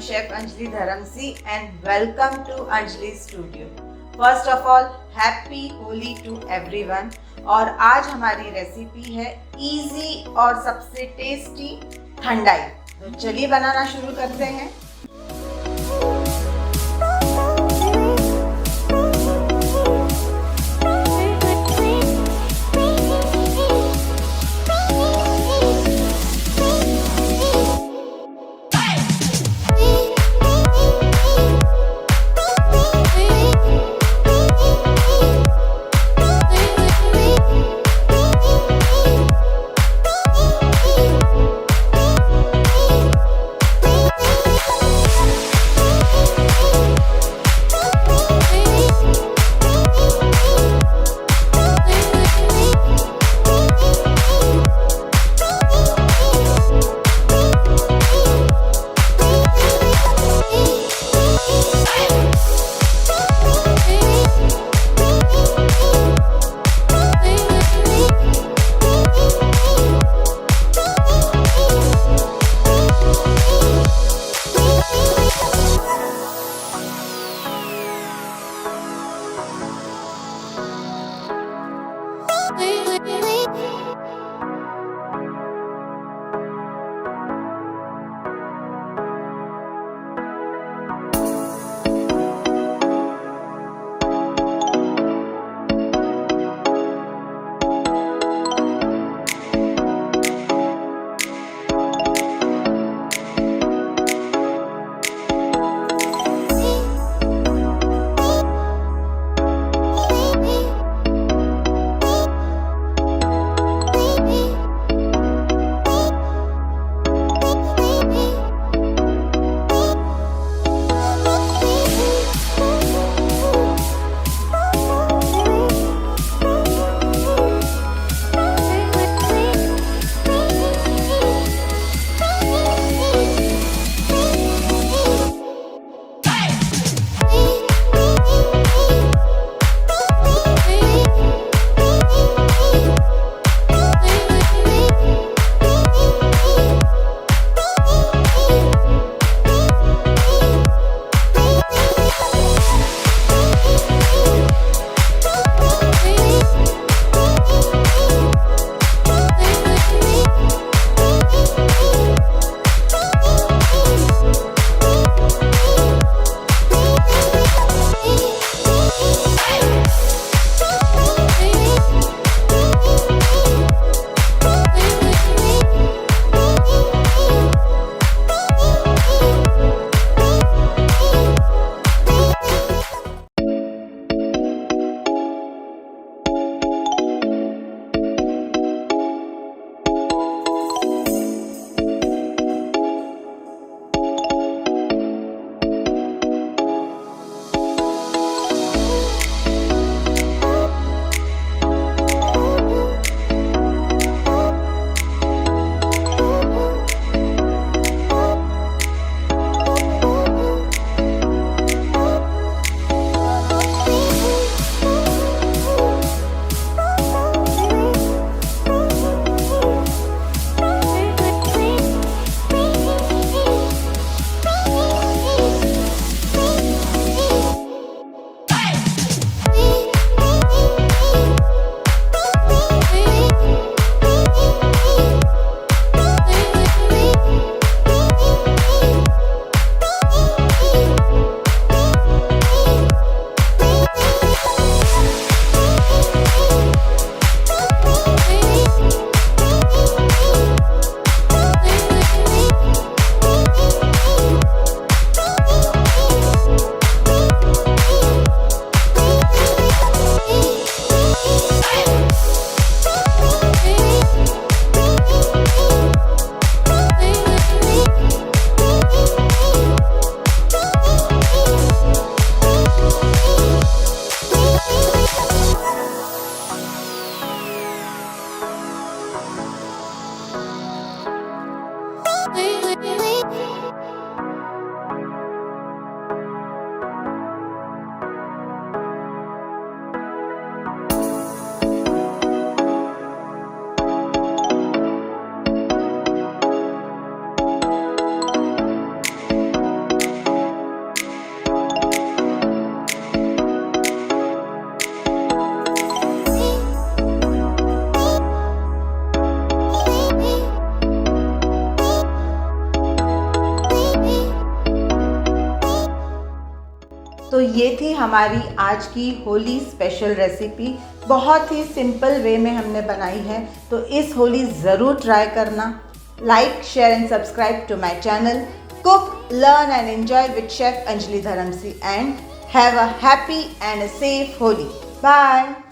Chef Anjali Dharamsi and welcome to Anjali's Studio. First of all, Happy Holi to everyone. और आज हमारी recipe है easy और सबसे टेस्टी ठंडाई। तो चलिए बनाना शुरू करते हैं। ये थी हमारी आज की होली स्पेशल रेसिपी। बहुत ही सिंपल वे में हमने बनाई है, तो इस होली ज़रूर ट्राई करना। Like, share and subscribe to my channel Cook, Learn and Enjoy with Chef Anjali Dharamsi, and have a happy and a safe Holi. Bye.